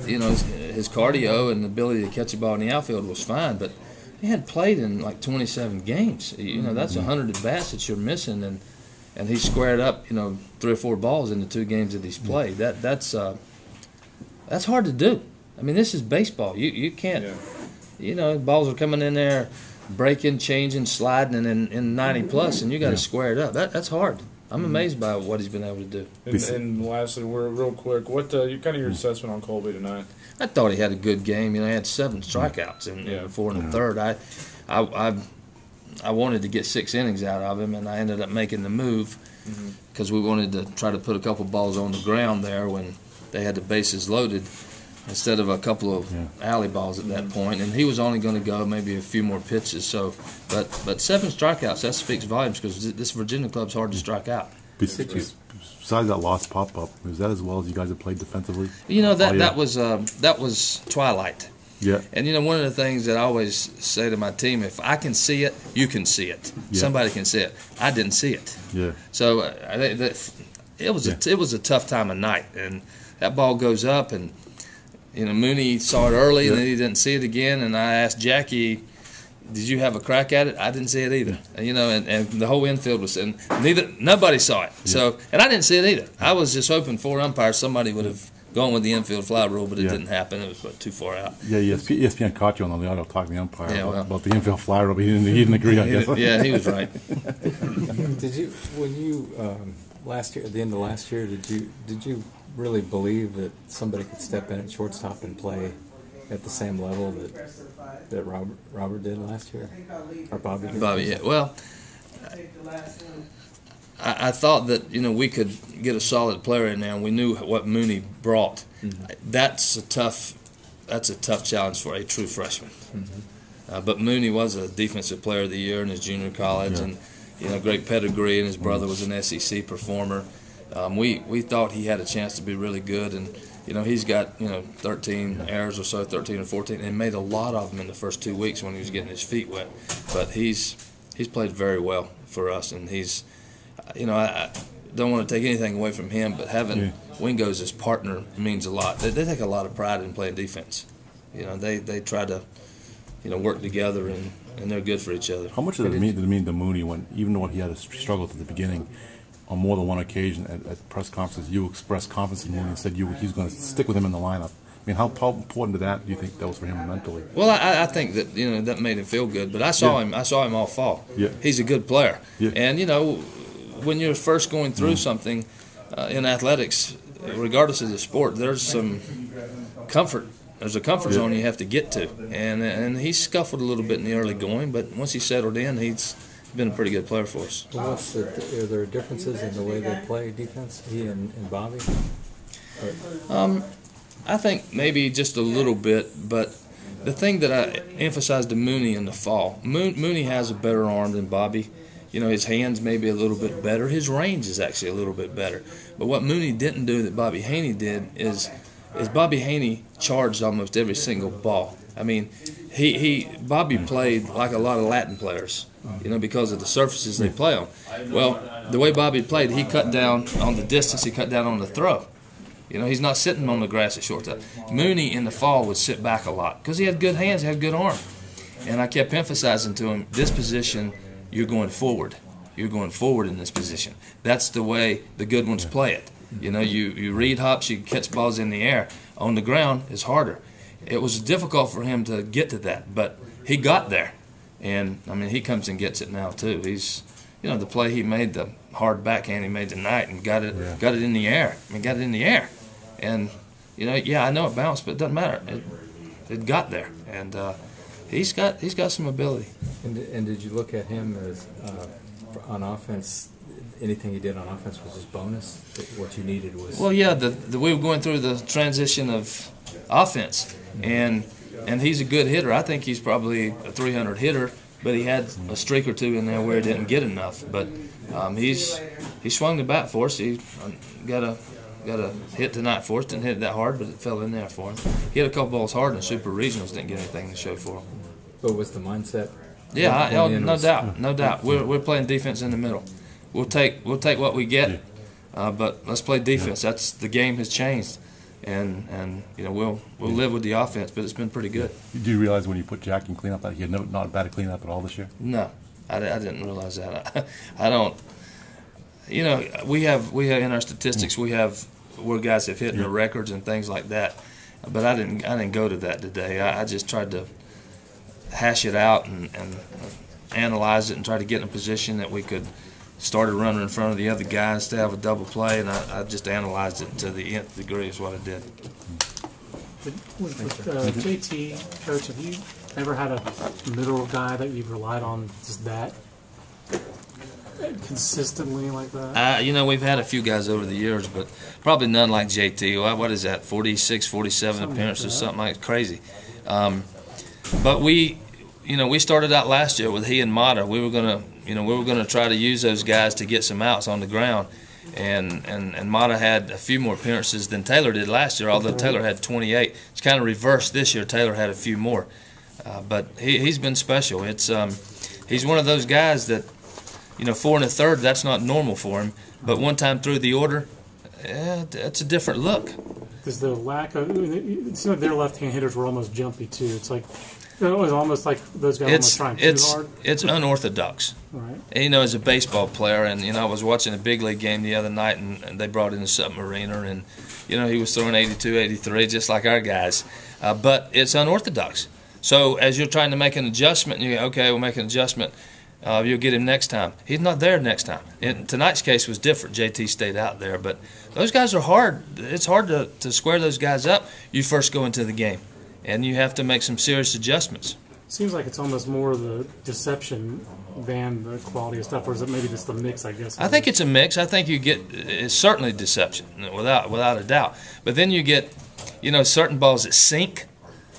you know, his cardio and the ability to catch the ball in the outfield was fine, but he had played in like 27 games. You know, that's 100 at bats that you're missing, and he squared up, you know, 3 or 4 balls in the 2 games that he's played. That's hard to do. I mean, this is baseball. You can't, you know, balls are coming in there, breaking, changing, sliding, and in 90 plus, and you got to square it up. That's hard. I'm amazed by what he's been able to do. And lastly, we're real quick. What kind of your assessment on Colby tonight? I thought he had a good game. You know, he had 7 strikeouts in the 4th and the 3rd. I wanted to get 6 innings out of him, and I ended up making the move because we wanted to try to put a couple balls on the ground there when they had the bases loaded, instead of a couple of alley balls at that point. And he was only going to go maybe a few more pitches. So, but 7 strikeouts, that speaks volumes, because this Virginia club's hard to strike out. Besides that lost pop-up, was that as well as you guys have played defensively? You know, that was twilight. Yeah. And, you know, one of the things that I always say to my team, if I can see it, you can see it. Yeah. Somebody can see it. I didn't see it. Yeah. So it was a tough time of night. And that ball goes up, and, you know, Mooney saw it early, and then he didn't see it again. And I asked Jackie, did you have a crack at it? I didn't see it either. And, you know, and the whole infield was, and nobody saw it. So, and I didn't see it either. I was just hoping for umpires somebody would have gone with the infield fly rule, but it didn't happen. It was too far out. Yeah, ESPN caught you on the auto talking to the umpire about the infield fly rule, but he didn't agree, I guess. Yeah, he was right. Did you, when you last year, at the end of last year, did you really believe that somebody could step in at shortstop and play at the same level that Robert did last year, or Bobby did? Bobby, yeah. Well, I thought that, you know, we could get a solid player in there, and we knew what Mooney brought. That's a tough challenge for a true freshman. But Mooney was a defensive player of the year in his junior college, and, you know, great pedigree, and his brother was an SEC performer. We thought he had a chance to be really good, and, you know, he's got, you know, 13 errors or so, 13 or 14, and made a lot of them in the first 2 weeks when he was getting his feet wet. But he's played very well for us, and he's, you know, I don't want to take anything away from him, but having Wingo's as partner means a lot. They take a lot of pride in playing defense. You know, they try to, you know, work together, and they're good for each other. How much did it mean to Mooney when, even though he had a struggle at the beginning, on more than one occasion at press conferences, you expressed confidence in Mooney and said he's going to stick with him in the lineup? I mean, how important to that do you think that was for him mentally? Well, I think that, you know, that made him feel good. But I saw him all fall. Yeah. He's a good player. Yeah. And, you know, when you're first going through something in athletics, regardless of the sport, there's some comfort. There's a comfort zone you have to get to. And he scuffled a little bit in the early going, but once he settled in, he's been a pretty good player for us. Well, are there differences in the way they play defense, he and Bobby? I think maybe just a little bit, but the thing that I emphasized to Mooney in the fall, Mooney has a better arm than Bobby. You know, his hands may be a little bit better. His range is actually a little bit better. But what Mooney didn't do that Bobby Haney did is Bobby Haney charged almost every single ball. I mean, Bobby played like a lot of Latin players, you know, because of the surfaces they play on. Well, the way Bobby played, he cut down on the distance, he cut down on the throw. You know, he's not sitting on the grass at shortstop. Mooney in the fall would sit back a lot because he had good hands, he had good arm. And I kept emphasizing to him, this position, you're going forward. You're going forward in this position. That's the way the good ones play it. You know, you read hops, you catch balls in the air. On the ground, it's harder. It was difficult for him to get to that, but he got there. And, I mean, he comes and gets it now, too. He's, you know, the play he made, the hard backhand he made tonight, and got it in the air. I mean, got it in the air. And, you know, yeah, I know it bounced, but it doesn't matter. It got there. And he's got some ability. And did you look at him as on offense? Anything he did on offense was his bonus. What you needed was. Well, yeah, we were going through the transition of offense, and he's a good hitter. I think he's probably a 300 hitter, but he had a streak or two in there where he didn't get enough. But he swung the bat for us. He got a hit tonight for us. Didn't hit it that hard, but it fell in there for him. He hit a couple balls hard in the Super Regionals. Didn't get anything to show for him. But was the mindset? Yeah, no doubt. We're playing defense in the middle. We'll take what we get, but let's play defense. That's the game has changed. and we'll live with the offense. But it's been pretty good. Do you realize when you put Jack in cleanup that he had not bad at cleanup at all this year? No, I didn't realize that. I don't. We have in our statistics where guys have hit their records and things like that. But I didn't go to that today. I just tried to hash it out and analyze it and try to get in a position that we could start a runner in front of the other guys to have a double play, and I just analyzed it to the nth degree is what I did. With JT, Coach, have you ever had a middle guy that you've relied on just that consistently like that? We've had a few guys over the years, but probably none like JT. What is that, 46, 47 appearances, something like crazy. But we started out last year with he and Mata. We were gonna try to use those guys to get some outs on the ground, and Mata had a few more appearances than Taylor did last year. Although Taylor had 28, it's kind of reversed this year. Taylor had a few more, but he's been special. He's one of those guys that 4 1/3. That's not normal for him, but one time through the order, that's a different look. Does the lack of it seemed like their left-hand hitters were almost jumpy too. It's like it was almost like those guys almost trying too hard. It's unorthodox. Right. And, as a baseball player, and I was watching a big league game the other night, and they brought in a submariner, and he was throwing 82, 83, just like our guys. But it's unorthodox. So as you're trying to make an adjustment, you go, okay, we'll make an adjustment. You'll get him next time. He's not there next time. And tonight's case was different. JT stayed out there, but those guys are hard. It's hard to square those guys up. You first go into the game, and you have to make some serious adjustments. Seems like it's almost more the deception than the quality of stuff, or is it maybe just the mix? I guess. I think it's a mix. I think it's certainly deception, without a doubt. But then you get, certain balls that sink.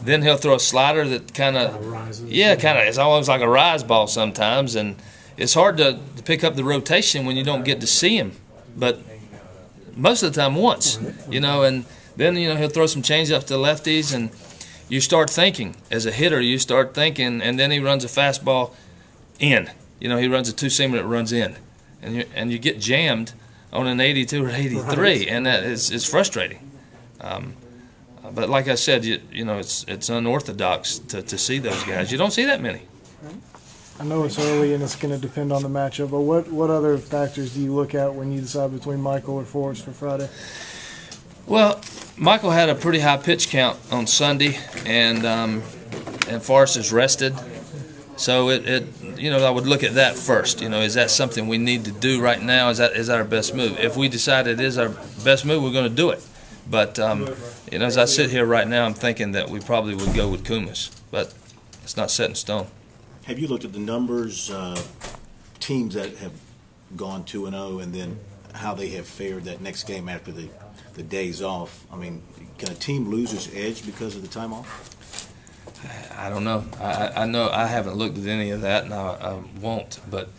Then he'll throw a slider that kind of it's almost like a rise ball sometimes, and it's hard to pick up the rotation when you don't get to see him. But most of the time, once, and then he'll throw some changeups to lefties, and you start thinking as a hitter, and then he runs a fastball in. He runs a two-seamer that runs in, and you get jammed on an 82 or 83, and that it's frustrating. But like I said, it's unorthodox to see those guys. You don't see that many. I know it's early and it's going to depend on the matchup, but what other factors do you look at when you decide between Michael or Forrest for Friday? Well, Michael had a pretty high pitch count on Sunday, and Forrest is rested. So I would look at that first. Is that something we need to do right now? Is that our best move? If we decide it is our best move, we're going to do it. But as I sit here right now, I'm thinking that we probably would go with Kumas, but it's not set in stone. Have you looked at the numbers, teams that have gone 2-0, and then how they have fared that next game after the days off? I mean, can a team lose its edge because of the time off? I don't know. I know I haven't looked at any of that, and I won't. But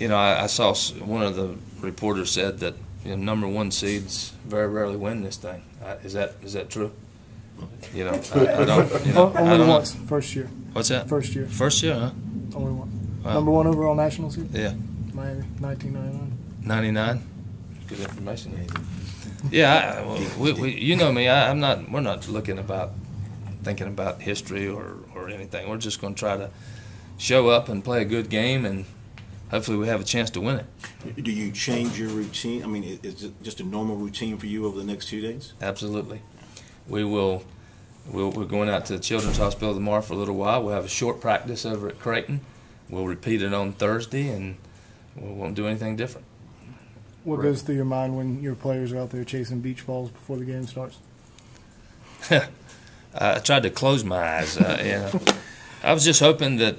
I saw one of the reporters said that number 1 seeds very rarely win this thing. Is that true? I don't. Only once. First year. What's that? First year. First year, huh? Only one. Wow. Number 1 overall national seed. Yeah. Miami, 1999. 99. Good information. Yeah, you know me. We're not thinking about history or anything. We're just going to try to show up and play a good game, and hopefully we have a chance to win it. Do you change your routine? I mean, is it just a normal routine for you over the next 2 days? Absolutely. We're going out to the Children's Hospital tomorrow for a little while. We'll have a short practice over at Creighton. We'll repeat it on Thursday, and we won't do anything different. What goes through your mind when your players are out there chasing beach balls before the game starts? I tried to close my eyes. I was just hoping that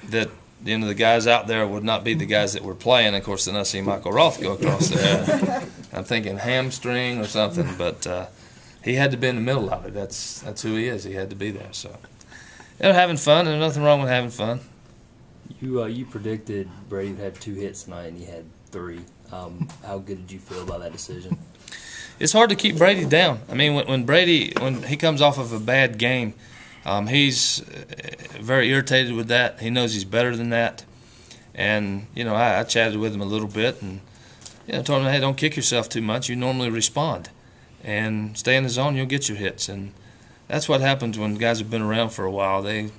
the guys out there would not be the guys that were playing. Of course, then I see Michael Roth go across there. I'm thinking hamstring or something, but he had to be in the middle of it. That's who he is. He had to be there. So they're having fun. There's nothing wrong with having fun. You predicted Brady would have 2 hits tonight, and he had 3. How good did you feel about that decision? It's hard to keep Brady down. I mean, when he comes off of a bad game, he's very irritated with that. He knows he's better than that. And, I chatted with him a little bit and, told him, hey, don't kick yourself too much. You normally respond. and stay in the zone. You'll get your hits, and that's what happens when guys have been around for a while. They're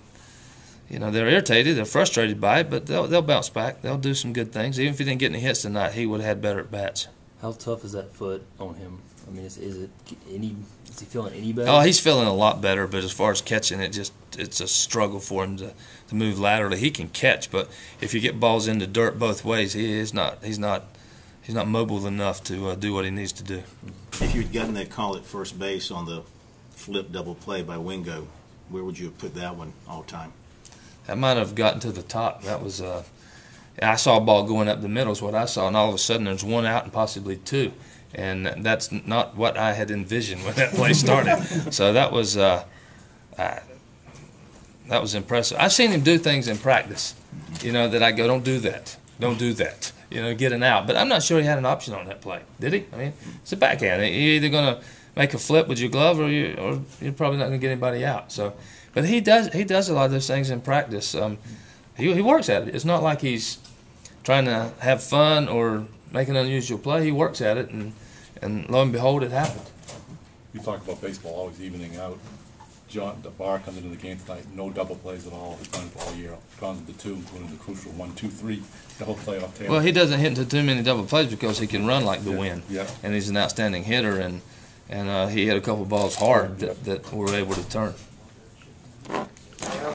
irritated, they're frustrated by it, but they'll bounce back. They'll do some good things. Even if he didn't get any hits tonight, he would have had better at bats. How tough is that foot on him? I mean, is he feeling any better? Oh, he's feeling a lot better, but as far as catching it's a struggle for him to move laterally. He can catch, but if you get balls in the dirt both ways, he's not mobile enough to do what he needs to do. If you'd gotten that call at first base on the flip double play by Wingo, where would you have put that one all time? That might have gotten to the top. That was I saw a ball going up the middle is what I saw, and all of a sudden there's one out and possibly two, and that's not what I had envisioned when that play started. So that was impressive. I've seen him do things in practice, that I go, don't do that, get an out. But I'm not sure he had an option on that play. Did he? I mean, it's a backhand. You're either going to make a flip with your glove, or you're probably not going to get anybody out. So, but he does a lot of those things in practice. He works at it. It's not like he's trying to have fun or make an unusual play. He works at it, and lo and behold, it happened. You talk about baseball always evening out. John, the bar comes into the game tonight, no double plays at all. He's done it all year. Gone to the two, including the crucial 1, 2, 3 double play off tail. Well, he doesn't hit into too many double plays because he can run like the wind. Yeah. And he's an outstanding hitter, and he hit a couple balls hard that were able to turn.